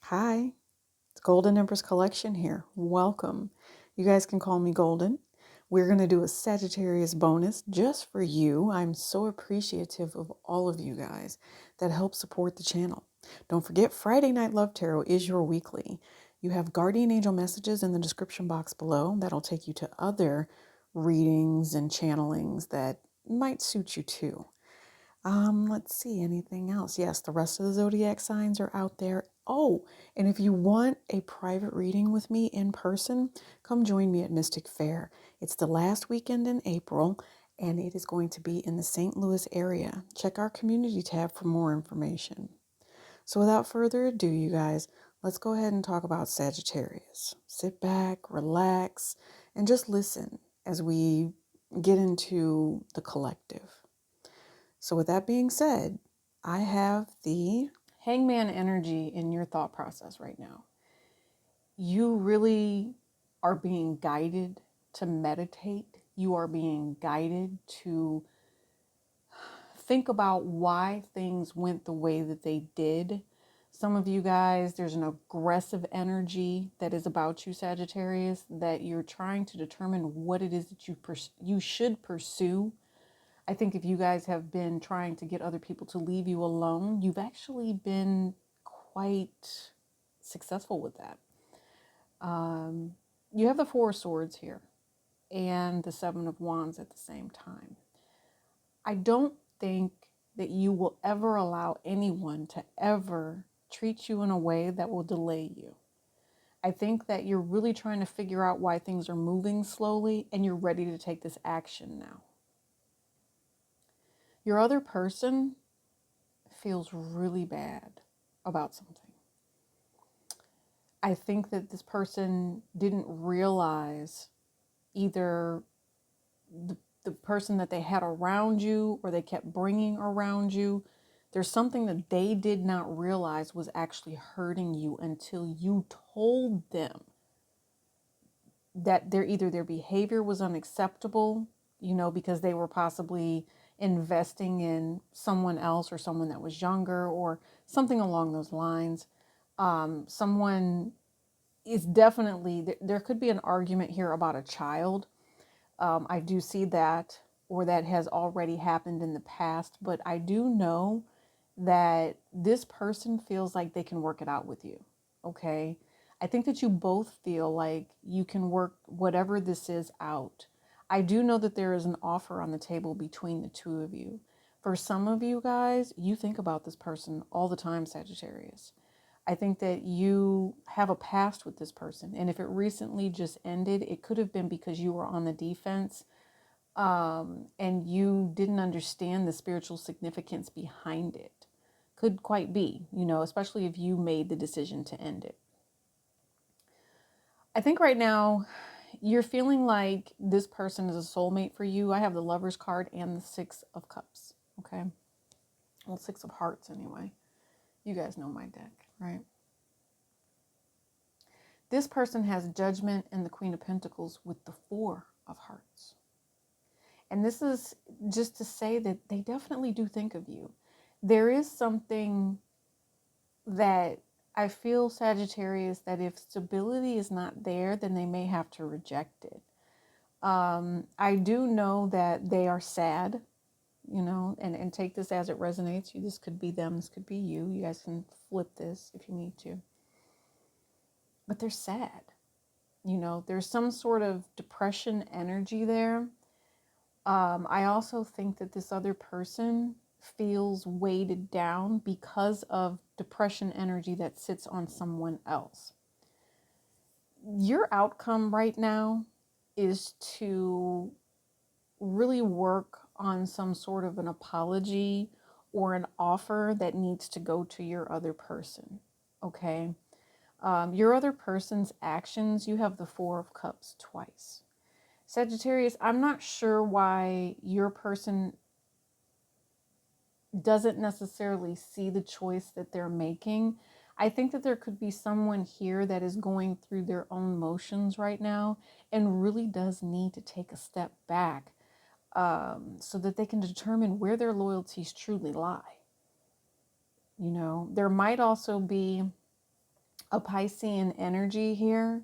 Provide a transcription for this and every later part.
Hi, it's Golden Empress Collection here. Welcome. You guys can call me Golden. We're going to do a Sagittarius bonus just for you. I'm so appreciative of all of you guys that help support the channel. Don't forget, Friday Night Love Tarot is your weekly. You have guardian angel messages in the description box below. That'll take you to other readings and channelings that might suit you too. Let's see, anything else? Yes, the rest of the zodiac signs are out there. Oh, and if you want a private reading with me in person, come join me at Mystic Fair. It's the last weekend in April, and it is going to be in the St. Louis area. Check our community tab for more information. So without further ado, you guys, let's go ahead and talk about Sagittarius. Sit back, relax, and just listen as we get into the collective. So with that being said, I have the hangman energy in your thought process right now. You really are being guided to meditate. You are being guided to think about why things went the way that they did. Some of you guys, there's an aggressive energy that is about you, Sagittarius, that you're trying to determine what it is that you should pursue. I think if you guys have been trying to get other people to leave you alone, you've actually been quite successful with that. You have the Four of Swords here and the Seven of Wands at the same time. I don't think that you will ever allow anyone to ever treat you in a way that will delay you. I think that you're really trying to figure out why things are moving slowly and you're ready to take this action now. Your other person feels really bad about something. I think that this person didn't realize either the person that they had around you or they kept bringing around you. There's something that they did not realize was actually hurting you until you told them that either their behavior was unacceptable, because they were possibly investing in someone else or someone that was younger or something along those lines. Someone is definitely, there could be an argument here about a child. I do see that, or that has already happened in the past, but I do know that this person feels like they can work it out with you. Okay. I think that you both feel like you can work whatever this is out. I do know that there is an offer on the table between the two of you. For some of you guys, you think about this person all the time, Sagittarius. I think that you have a past with this person. And if it recently just ended, it could have been because you were on the defense and you didn't understand the spiritual significance behind it. Could quite be, especially if you made the decision to end it. I think right now you're feeling like this person is a soulmate for you. I have the Lover's card and the Six of Cups. Okay. Well, Six of Hearts anyway. You guys know my deck, right? This person has Judgment and the Queen of Pentacles with the Four of Hearts. And this is just to say that they definitely do think of you. There is something that I feel, Sagittarius, that if stability is not there, then they may have to reject it. I do know that they are sad, and take this as it resonates. This could be them, this could be you. You guys can flip this if you need to. But they're sad. There's some sort of depression energy there. I also think that this other person feels weighted down because of depression energy that sits on someone else. Your outcome right now is to really work on some sort of an apology or an offer that needs to go to your other person. Okay. Your other person's actions, you have the Four of Cups twice. Sagittarius, I'm not sure why your person doesn't necessarily see the choice that they're making. I think that there could be someone here that is going through their own motions right now and really does need to take a step back so that they can determine where their loyalties truly lie. There might also be a Piscean energy here.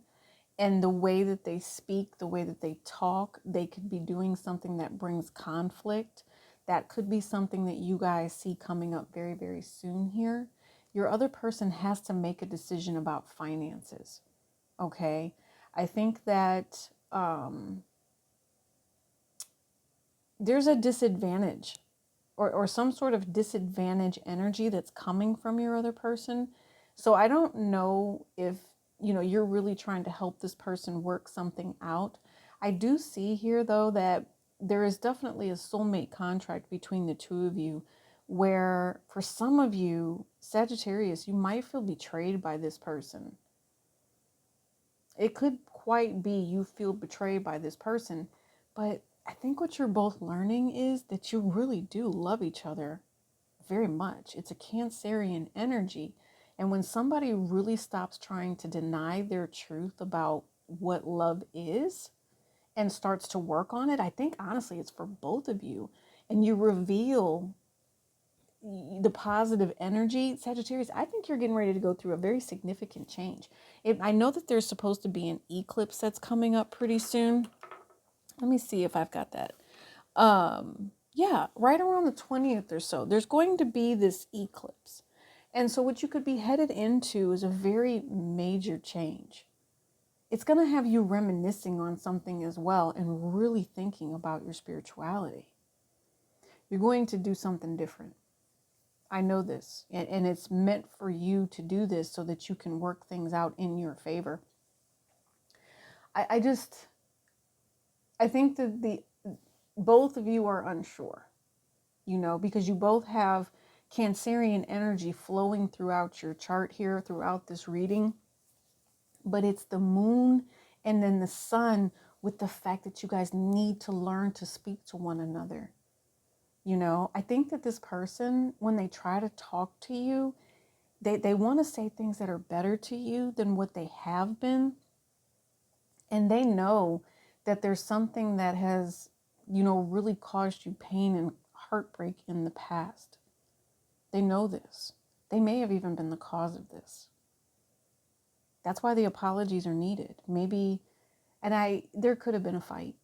And the way that they speak, the way that they talk, they could be doing something that brings conflict. That could be something that you guys see coming up very, very soon here. Your other person has to make a decision about finances. Okay. I think that there's a disadvantage or some sort of disadvantage energy that's coming from your other person. So I don't know if, you're really trying to help this person work something out. I do see here, though, that there is definitely a soulmate contract between the two of you, where for some of you, Sagittarius, you might feel betrayed by this person. It could quite be you feel betrayed by this person, but I think what you're both learning is that you really do love each other very much. It's a Cancerian energy. And when somebody really stops trying to deny their truth about what love is and starts to work on it, I think honestly it's for both of you. And you reveal the positive energy, Sagittarius. I think you're getting ready to go through a very significant change. I know that there's supposed to be an eclipse that's coming up pretty soon. Let me see if I've got that. Yeah, right around the 20th or so, there's going to be this eclipse. And so what you could be headed into is a very major change. It's going to have you reminiscing on something as well and really thinking about your spirituality. You're going to do something different. I know this, and it's meant for you to do this so that you can work things out in your favor. I think that both of you are unsure, because you both have Cancerian energy flowing throughout your chart here, throughout this reading. But it's the moon and then the sun with the fact that you guys need to learn to speak to one another. I think that this person, when they try to talk to you, they want to say things that are better to you than what they have been. And they know that there's something that has, really caused you pain and heartbreak in the past. They know this. They may have even been the cause of this. That's why the apologies are needed. Maybe, there could have been a fight.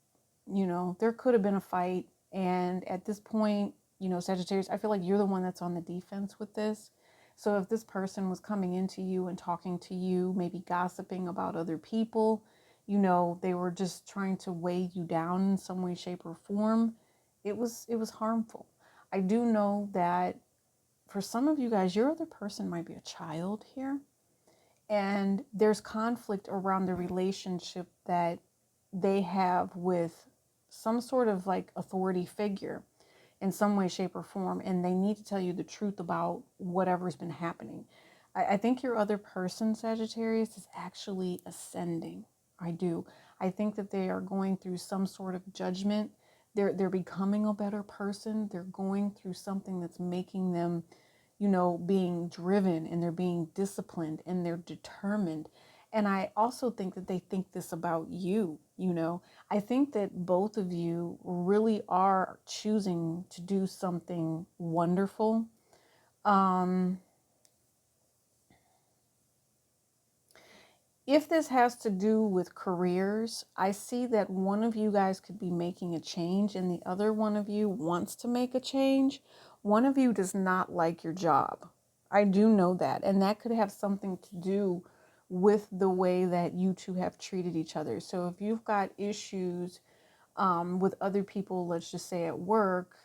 There could have been a fight. And at this point, Sagittarius, I feel like you're the one that's on the defense with this. So if this person was coming into you and talking to you, maybe gossiping about other people, they were just trying to weigh you down in some way, shape, or form, it was harmful. I do know that for some of you guys, your other person might be a child here. And there's conflict around the relationship that they have with some sort of like authority figure in some way, shape, or form. And they need to tell you the truth about whatever's been happening. I think your other person, Sagittarius, is actually ascending. I do. I think that they are going through some sort of judgment. They're becoming a better person. They're going through something that's making them, being driven, and they're being disciplined, and they're determined. And I also think that they think this about you. I think that both of you really are choosing to do something wonderful. If this has to do with careers, I see that one of you guys could be making a change and the other one of you wants to make a change. One of you does not like your job. I do know that. And that could have something to do with the way that you two have treated each other. So if you've got issues with other people, let's just say at work,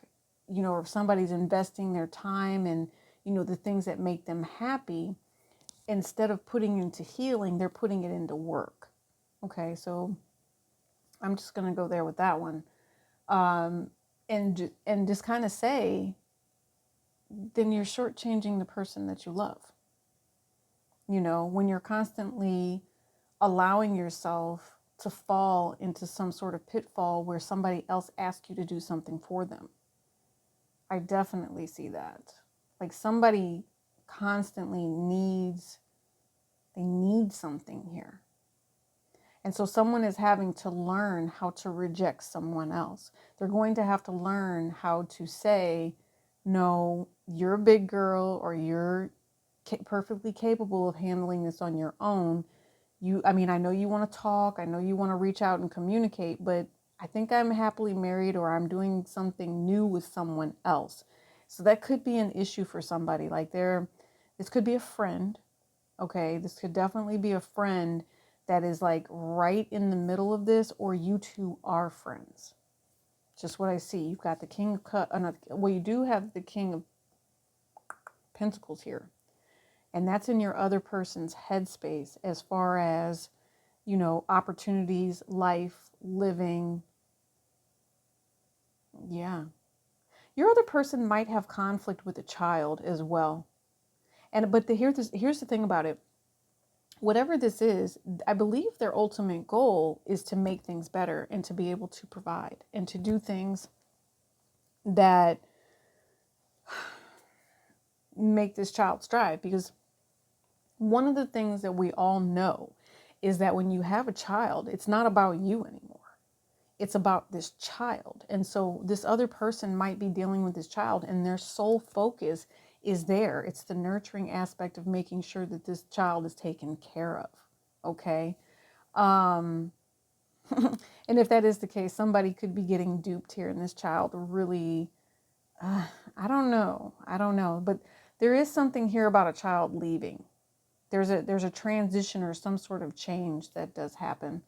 or if somebody's investing their time and, the things that make them happy, instead of putting into healing, they're putting it into work. Okay, so I'm just going to go there with that one. And just kind of say, then you're shortchanging the person that you love. When you're constantly allowing yourself to fall into some sort of pitfall where somebody else asks you to do something for them. I definitely see that. Like somebody constantly they need something here. And so someone is having to learn how to reject someone else. They're going to have to learn how to say, no, you're a big girl, or you're perfectly capable of handling this on your own. I know you want to talk, I know you want to reach out and communicate, but I think I'm happily married, or I'm doing something new with someone else. So that could be an issue for somebody. This could be a friend. Okay, this could definitely be a friend that is like right in the middle of this, or you two are friends. Just what I see. You've got the King of Cups. Well, you do have the King of Pentacles here, and that's in your other person's headspace as far as, opportunities, life, living. Yeah. Your other person might have conflict with a child as well. Here's the thing about it. Whatever this is, I believe their ultimate goal is to make things better and to be able to provide and to do things that make this child strive. Because one of the things that we all know is that when you have a child, it's not about you anymore. It's about this child. And so this other person might be dealing with this child, and their sole focus is there. It's the nurturing aspect of making sure that this child is taken care of. Okay. And if that is the case, somebody could be getting duped here, and this child really, I don't know. But there is something here about a child leaving. There's a transition or some sort of change that does happen.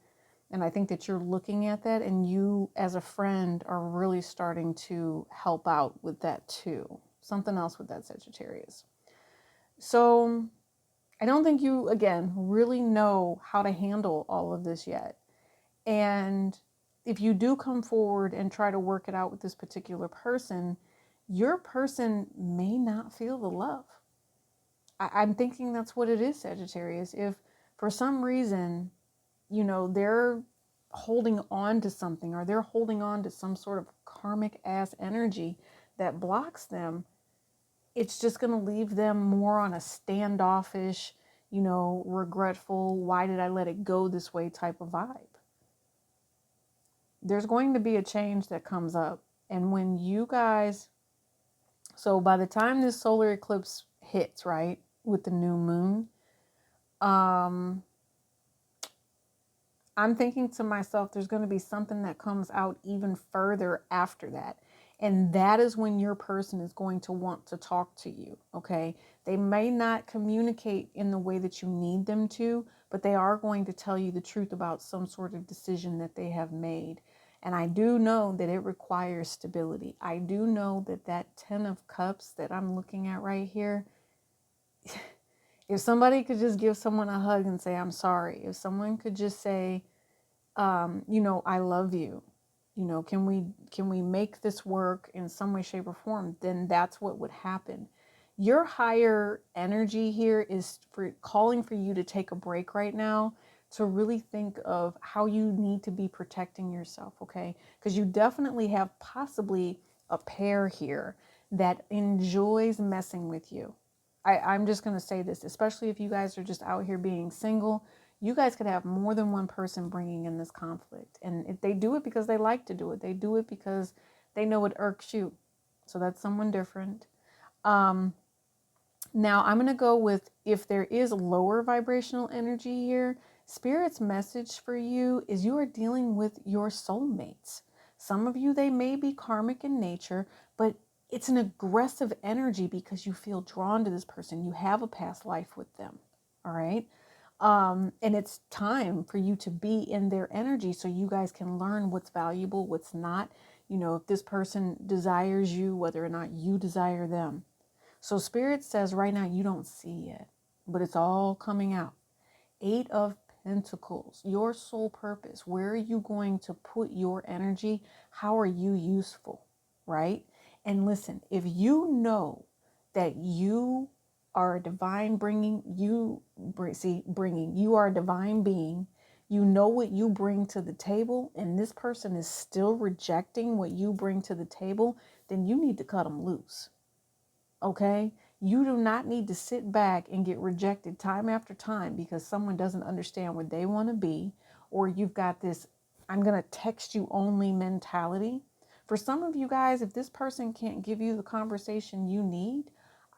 And I think that you're looking at that, and you as a friend are really starting to help out with that too. Something else with that, Sagittarius. So I don't think you, again, really know how to handle all of this yet. And if you do come forward and try to work it out with this particular person, your person may not feel the love. I'm thinking that's what it is, Sagittarius. If for some reason, they're holding on to something, or they're holding on to some sort of karmic ass energy that blocks them, it's just going to leave them more on a standoffish, regretful, why did I let it go this way type of vibe. There's going to be a change that comes up. And when you guys, so by the time this solar eclipse hits, right, with the new moon, I'm thinking to myself, there's going to be something that comes out even further after that. And that is when your person is going to want to talk to you, okay? They may not communicate in the way that you need them to, but they are going to tell you the truth about some sort of decision that they have made. And I do know that it requires stability. I do know that that 10 of Cups that I'm looking at right here, if somebody could just give someone a hug and say, I'm sorry. If someone could just say, I love you. Can we make this work in some way, shape, or form? Then that's what would happen. Your higher energy here is calling for you to take a break right now, to really think of how you need to be protecting yourself, okay? Because you definitely have possibly a pair here that enjoys messing with you. I'm just going to say this, especially if you guys are just out here being single. You guys could have more than one person bringing in this conflict. And if they do it because they like to do it. They do it because they know it irks you. So that's someone different. Now I'm going to go with, if there is lower vibrational energy here, Spirit's message for you is you are dealing with your soulmates. Some of you, they may be karmic in nature, but it's an aggressive energy because you feel drawn to this person. You have a past life with them. All right. And it's time for you to be in their energy so you guys can learn what's valuable, what's not. If this person desires you, whether or not you desire them. So Spirit says right now you don't see it, but it's all coming out. 8 of Pentacles, your soul purpose. Where are you going to put your energy? How are you useful, right? And listen, if you know that you are a divine you are a divine being, you know what you bring to the table, and this person is still rejecting what you bring to the table, then you need to cut them loose. Okay? You do not need to sit back and get rejected time after time because someone doesn't understand where they want to be, or you've got this I'm going to text you only mentality. For some of you guys, if this person can't give you the conversation you need,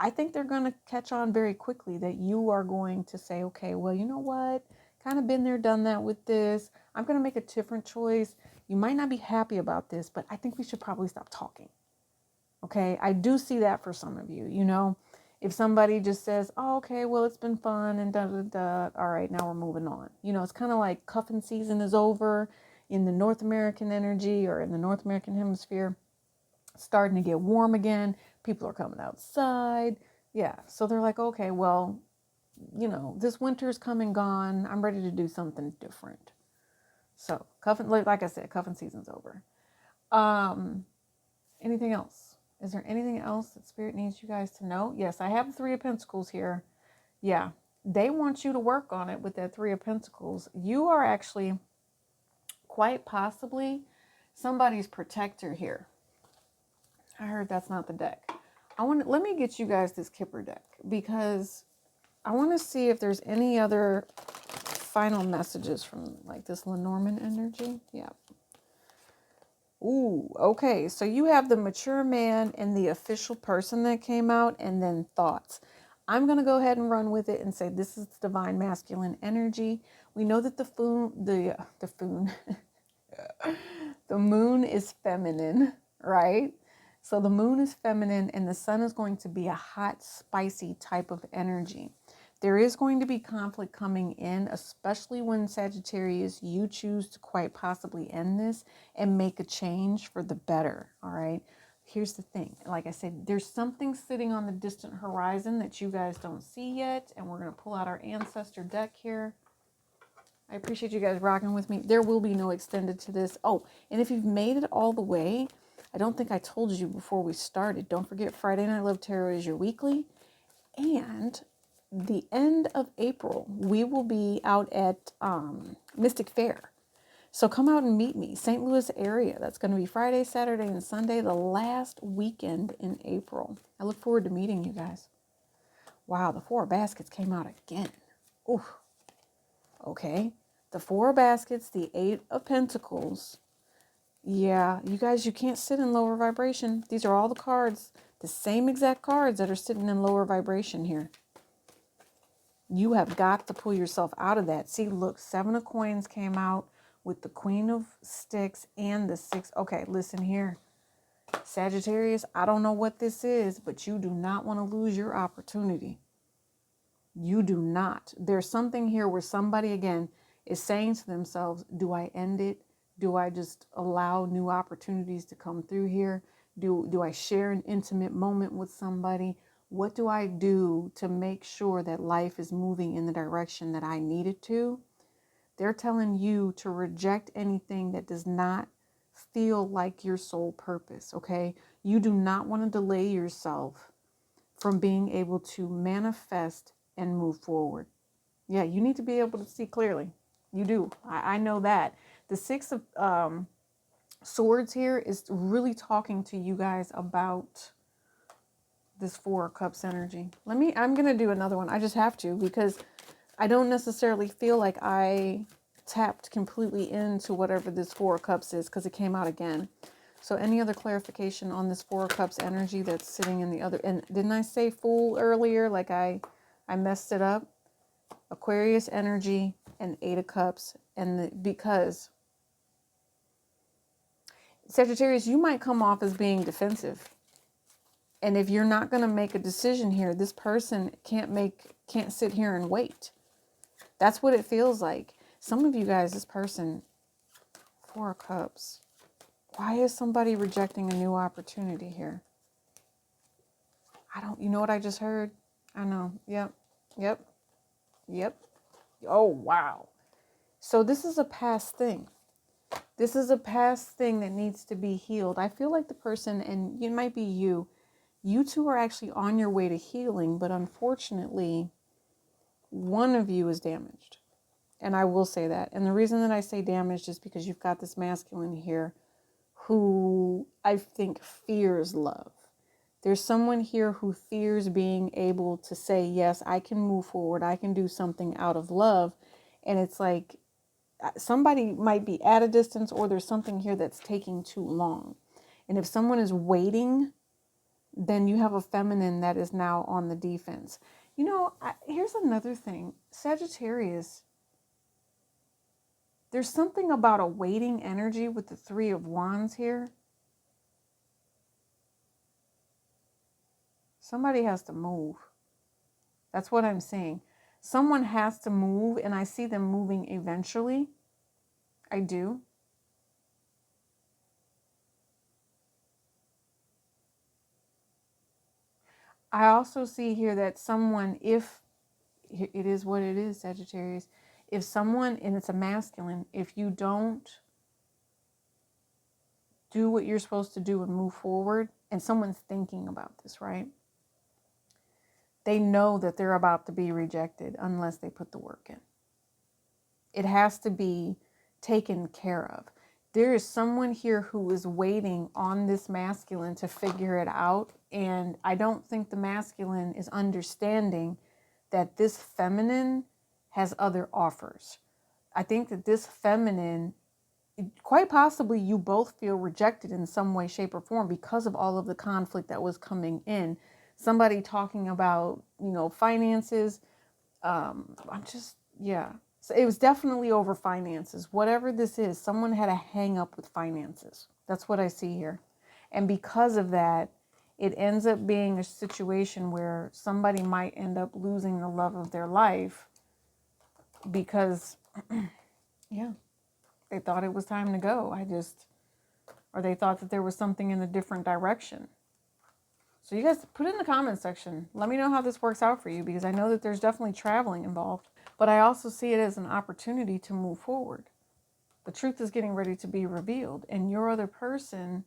I think they're going to catch on very quickly that you are going to say, okay, well, you know what? Kind of been there, done that with this. I'm going to make a different choice. You might not be happy about this, but I think we should probably stop talking. Okay. I do see that for some of you, you know, if somebody just says, oh, okay, well, it's been fun and da, da, da. All right, now we're moving on. You know, it's kind of like cuffing season is over in the North American energy or in the North American hemisphere, starting to get warm again. People are coming outside. Yeah. So they're like, okay, well, you know, this winter's come and gone. I'm ready to do something different. So cuffing, like I said, cuffing season's over. Anything else? Is there anything else that Spirit needs you guys to know? Yes, I have the Three of Pentacles here. Yeah, they want you to work on it with that Three of Pentacles. You are actually quite possibly somebody's protector here. I heard that's not the deck. Let me get you guys this Kipper deck because I want to see if there's any other final messages from like this Lenormand energy. Yeah. Ooh, okay. So you have the mature man and the official person that came out, and then thoughts. I'm going to go ahead and run with it and say this is divine masculine energy. We know that the moon is feminine, right? So the moon is feminine and the sun is going to be a hot, spicy type of energy. There is going to be conflict coming in, especially when Sagittarius, you choose to quite possibly end this and make a change for the better, all right? Here's the thing. Like I said, there's something sitting on the distant horizon that you guys don't see yet, and we're going to pull out our ancestor deck here. I appreciate you guys rocking with me. There will be no extended to this. Oh, and if you've made it all the way, I don't think I told you before we started. Don't forget Friday Night Love Tarot is your weekly. And the end of April, we will be out at Mystic Fair. So come out and meet me. St. Louis area. That's going to be Friday, Saturday, and Sunday, the last weekend in April. I look forward to meeting you guys. Wow, the Four of Baskets came out again. Ooh. Okay. The Four of Baskets, the Eight of Pentacles. Yeah, you guys, you can't sit in lower vibration. These are all the cards, the same exact cards that are sitting in lower vibration here. You have got to pull yourself out of that. See, look, Seven of Coins came out with the Queen of Sticks and the Six. Okay, listen here. Sagittarius, I don't know what this is, but you do not want to lose your opportunity. You do not. There's something here where somebody, again, is saying to themselves, do I end it? Do I just allow new opportunities to come through here? Do I share an intimate moment with somebody? What do I do to make sure that life is moving in the direction that I need it to? They're telling you to reject anything that does not feel like your sole purpose, okay? You do not want to delay yourself from being able to manifest and move forward. Yeah, you need to be able to see clearly. You do. I know that. The Six of Swords here is really talking to you guys about this Four of Cups energy. I'm going to do another one. I just have to because I don't necessarily feel like I tapped completely into whatever this Four of Cups is because it came out again. So any other clarification on this Four of Cups energy that's sitting in the other, and didn't I say Fool earlier? Like I messed it up. Aquarius energy and Eight of Cups, and because Sagittarius, you might come off as being defensive. And if you're not going to make a decision here, this person can't sit here and wait. That's what it feels like. Some of you guys, this person, Four of Cups. Why is somebody rejecting a new opportunity here? You know what I just heard? I know. Yep. Oh, wow. So this is a past thing. This is a past thing that needs to be healed. I feel like the person, and it might be you two are actually on your way to healing, but unfortunately, one of you is damaged. And I will say that. And the reason that I say damaged is because you've got this masculine here who I think fears love. There's someone here who fears being able to say, yes, I can move forward. I can do something out of love. And it's like somebody might be at a distance, or there's something here that's taking too long. And if someone is waiting, then you have a feminine that is now on the defense. You know, here's another thing. Sagittarius, there's something about a waiting energy with the Three of Wands here. Somebody has to move. That's what I'm saying. Someone has to move, and I see them moving eventually. I do. I also see here that someone, if it is what it is, Sagittarius, if someone, and it's a masculine, if you don't do what you're supposed to do and move forward, and someone's thinking about this, right? They know that they're about to be rejected unless they put the work in. It has to be taken care of. There is someone here who is waiting on this masculine to figure it out. And I don't think the masculine is understanding that this feminine has other offers. I think that this feminine, quite possibly you both feel rejected in some way, shape, or form because of all of the conflict that was coming in. Somebody talking about, finances. Yeah. So it was definitely over finances. Whatever this is, someone had a hang up with finances. That's what I see here. And because of that, it ends up being a situation where somebody might end up losing the love of their life because, yeah, they thought it was time to go. Or they thought that there was something in a different direction. So you guys put it in the comments section. Let me know how this works out for you, because I know that there's definitely traveling involved. But I also see it as an opportunity to move forward. The truth is getting ready to be revealed, and your other person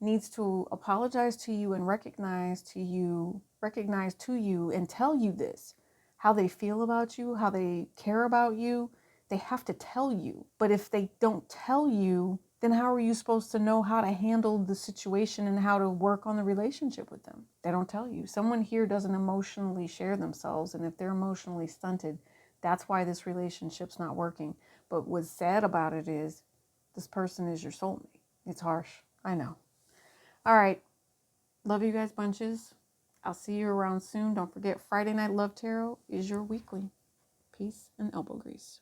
needs to apologize to you and recognize to you and tell you this, how they feel about you, how they care about you. They have to tell you. But if they don't tell you, then how are you supposed to know how to handle the situation and how to work on the relationship with them? They don't tell you. Someone here doesn't emotionally share themselves, and if they're emotionally stunted, that's why this relationship's not working. But what's sad about it is this person is your soulmate. It's harsh. I know. All right. Love you guys bunches. I'll see you around soon. Don't forget, Friday Night Love Tarot is your weekly. Peace and elbow grease.